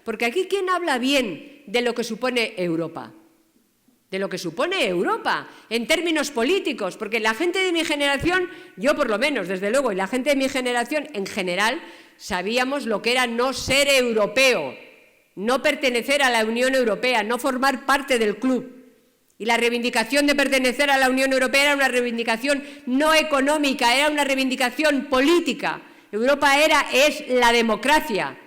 Porque aquí, ¿quién habla bien de lo que supone Europa? De lo que supone Europa, en términos políticos, porque la gente de mi generación, yo por lo menos, desde luego, y la gente de mi generación en general, sabíamos lo que era no ser europeo, no pertenecer a la Unión Europea, no formar parte del club. Y la reivindicación de pertenecer a la Unión Europea era una reivindicación no económica, era una reivindicación política. Europa es la democracia.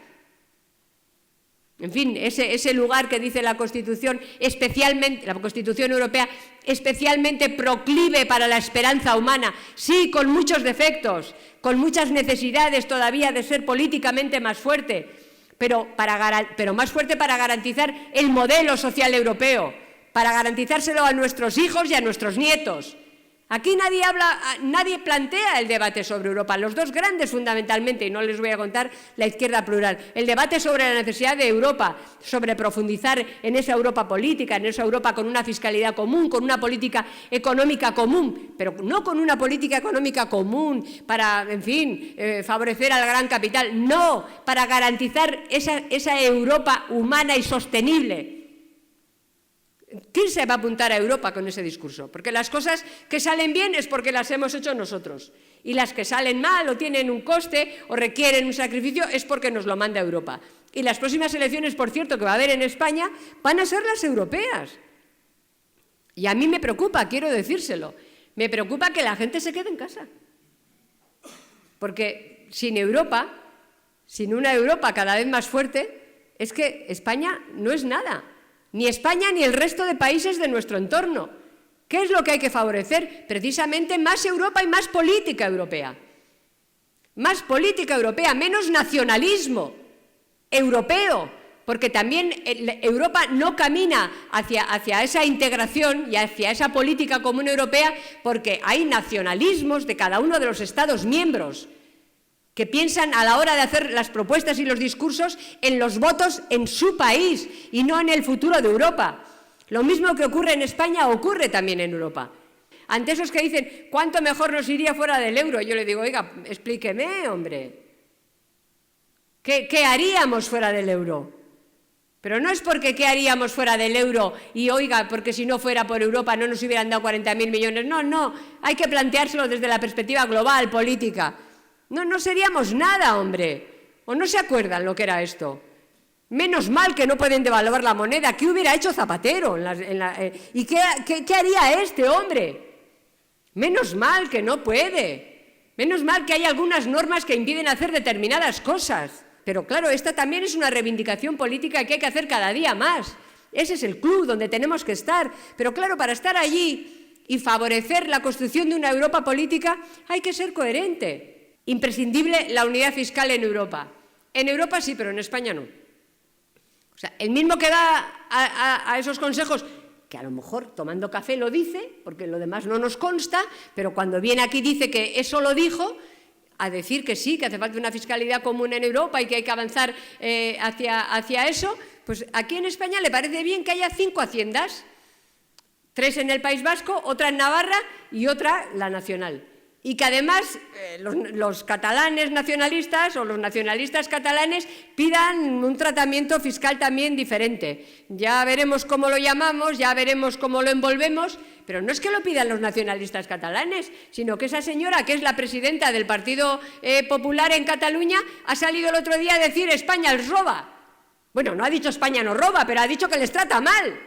En fin, ese lugar que dice la Constitución, especialmente, la Constitución Europea, especialmente proclive para la esperanza humana, sí, con muchos defectos, con muchas necesidades todavía de ser políticamente más fuerte, pero más fuerte para garantizar el modelo social europeo, para garantizárselo a nuestros hijos y a nuestros nietos. Aquí nadie plantea el debate sobre Europa. Los dos grandes, fundamentalmente, y no les voy a contar la izquierda plural, el debate sobre la necesidad de Europa, sobre profundizar en esa Europa política, en esa Europa con una fiscalidad común, con una política económica común, pero no con una política económica común para, en fin, favorecer al gran capital, no, para garantizar esa Europa humana y sostenible. ¿Quién se va a apuntar a Europa con ese discurso? Porque las cosas que salen bien es porque las hemos hecho nosotros. Y las que salen mal o tienen un coste o requieren un sacrificio es porque nos lo manda Europa. Y las próximas elecciones, por cierto, que va a haber en España, van a ser las europeas. Y a mí me preocupa, quiero decírselo, me preocupa que la gente se quede en casa. Porque sin Europa, sin una Europa cada vez más fuerte, es que España no es nada. Ni España ni el resto de países de nuestro entorno. ¿Qué es lo que hay que favorecer? Precisamente más Europa y más política europea. Más política europea, menos nacionalismo europeo, porque también Europa no camina hacia esa integración y hacia esa política común europea porque hay nacionalismos de cada uno de los Estados miembros que piensan a la hora de hacer las propuestas y los discursos en los votos en su país y no en el futuro de Europa. Lo mismo que ocurre en España ocurre también en Europa. Ante esos que dicen, ¿cuánto mejor nos iría fuera del euro? Yo le digo, oiga, explíqueme, hombre. ¿Qué haríamos fuera del euro? Pero no es porque qué haríamos fuera del euro y, oiga, porque si no fuera por Europa no nos hubieran dado 40.000 millones. No, hay que planteárselo desde la perspectiva global, política. No seríamos nada, hombre. ¿O no se acuerdan lo que era esto? Menos mal que no pueden devaluar la moneda. ¿Qué hubiera hecho Zapatero? ¿Y qué haría este hombre? Menos mal que no puede. Menos mal que hay algunas normas que impiden hacer determinadas cosas. Pero claro, esta también es una reivindicación política que hay que hacer cada día más. Ese es el club donde tenemos que estar. Pero claro, para estar allí y favorecer la construcción de una Europa política hay que ser coherente. Imprescindible la unidad fiscal en Europa. En Europa sí, pero en España no. O sea, el mismo que da a esos consejos, que a lo mejor tomando café lo dice, porque lo demás no nos consta, pero cuando viene aquí dice que eso lo dijo, a decir que sí, que hace falta una fiscalidad común en Europa y que hay que avanzar hacia eso, pues aquí en España le parece bien que haya 5 haciendas, 3 en el País Vasco, otra en Navarra y otra la nacional. Y que además los catalanes nacionalistas o los nacionalistas catalanes pidan un tratamiento fiscal también diferente. Ya veremos cómo lo llamamos, ya veremos cómo lo envolvemos, pero no es que lo pidan los nacionalistas catalanes, sino que esa señora, que es la presidenta del Partido Popular en Cataluña, ha salido el otro día a decir España les roba. Bueno, no ha dicho España nos roba, pero ha dicho que les trata mal.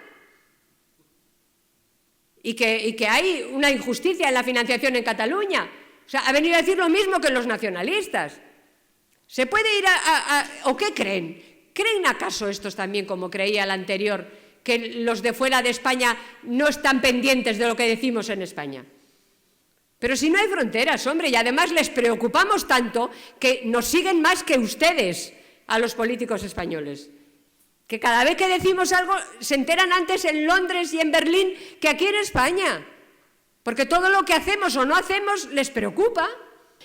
Y que hay una injusticia en la financiación en Cataluña. O sea, ha venido a decir lo mismo que los nacionalistas. ¿Se puede ir o qué creen? ¿Creen acaso estos también, como creía el anterior, que los de fuera de España no están pendientes de lo que decimos en España? Pero si no hay fronteras, hombre, y además les preocupamos tanto que nos siguen más que ustedes a los políticos españoles. Que cada vez que decimos algo se enteran antes en Londres y en Berlín que aquí en España. Porque todo lo que hacemos o no hacemos les preocupa.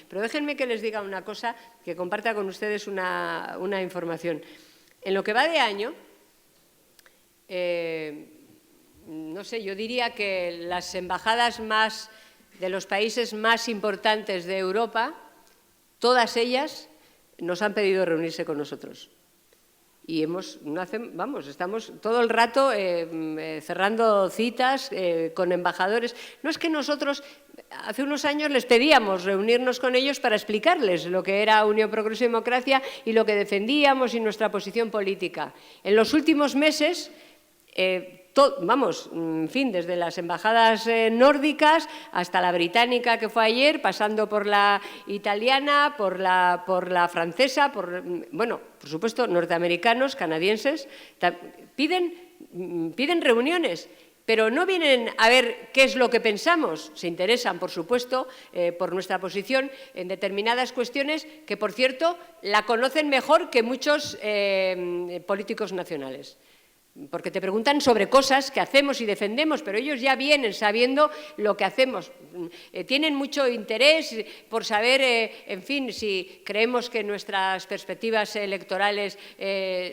Pero déjenme que les diga una cosa, que comparta con ustedes una información. En lo que va de año, no sé, yo diría que las embajadas de los países más importantes de Europa, todas ellas nos han pedido reunirse con nosotros. Y estamos todo el rato cerrando citas con embajadores. No es que nosotros hace unos años les pedíamos reunirnos con ellos para explicarles lo que era Unión, Progreso y Democracia y lo que defendíamos y nuestra posición política. En los últimos meses, en fin, desde las embajadas nórdicas hasta la británica que fue ayer, pasando por la italiana, por la francesa, por supuesto, norteamericanos, canadienses, piden reuniones, pero no vienen a ver qué es lo que pensamos. Se interesan, por supuesto, por nuestra posición en determinadas cuestiones que, por cierto, la conocen mejor que muchos políticos nacionales. Porque te preguntan sobre cosas que hacemos y defendemos, pero ellos ya vienen sabiendo lo que hacemos. Tienen mucho interés por saber, en fin, si creemos que nuestras perspectivas electorales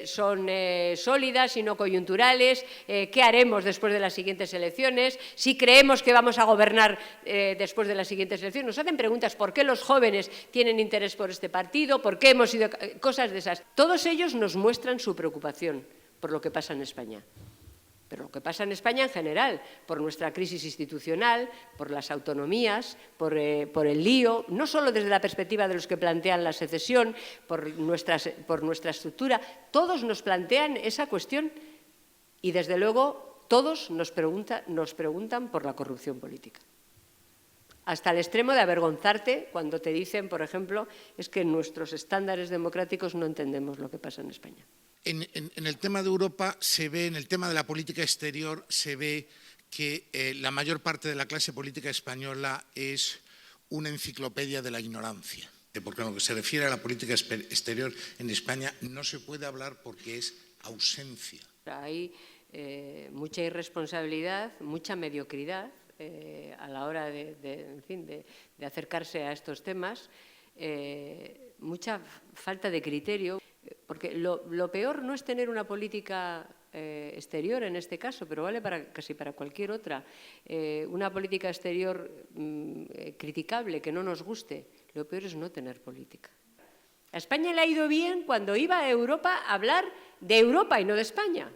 son sólidas y no coyunturales, qué haremos después de las siguientes elecciones, si creemos que vamos a gobernar después de las siguientes elecciones. Nos hacen preguntas por qué los jóvenes tienen interés por este partido, por qué hemos ido... cosas de esas. Todos ellos nos muestran su preocupación por lo que pasa en España, pero lo que pasa en España en general, por nuestra crisis institucional, por las autonomías, por el lío, no solo desde la perspectiva de los que plantean la secesión, por nuestra estructura, todos nos plantean esa cuestión y, desde luego, todos nos preguntan por la corrupción política. Hasta el extremo de avergonzarte cuando te dicen, por ejemplo, es que en nuestros estándares democráticos no entendemos lo que pasa en España. En el tema de Europa se ve, en el tema de la política exterior, se ve que la mayor parte de la clase política española es una enciclopedia de la ignorancia. Porque en lo que se refiere a la política exterior en España no se puede hablar porque es ausencia. Hay mucha irresponsabilidad, mucha mediocridad a la hora de acercarse a estos temas, mucha falta de criterio. Porque lo peor no es tener una política exterior en este caso, pero vale casi para cualquier otra, una política exterior criticable, que no nos guste. Lo peor es no tener política. A España le ha ido bien cuando iba a Europa a hablar de Europa y no de España,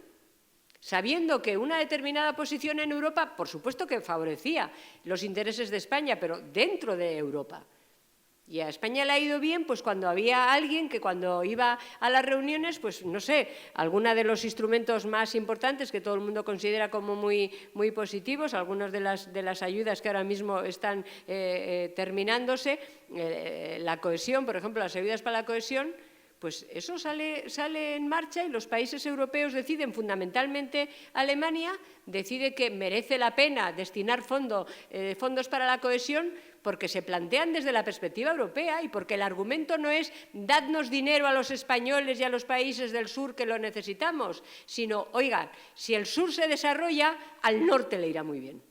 sabiendo que una determinada posición en Europa, por supuesto que favorecía los intereses de España, pero dentro de Europa. Y a España le ha ido bien pues cuando había alguien que cuando iba a las reuniones, pues no sé, alguna de los instrumentos más importantes que todo el mundo considera como muy positivos, algunas de las ayudas que ahora mismo están terminándose, la cohesión, por ejemplo, las ayudas para la cohesión, pues eso sale en marcha y los países europeos deciden, fundamentalmente Alemania, decide que merece la pena destinar fondos para la cohesión porque se plantean desde la perspectiva europea y porque el argumento no es dadnos dinero a los españoles y a los países del sur que lo necesitamos, sino, oigan, si el sur se desarrolla, al norte le irá muy bien.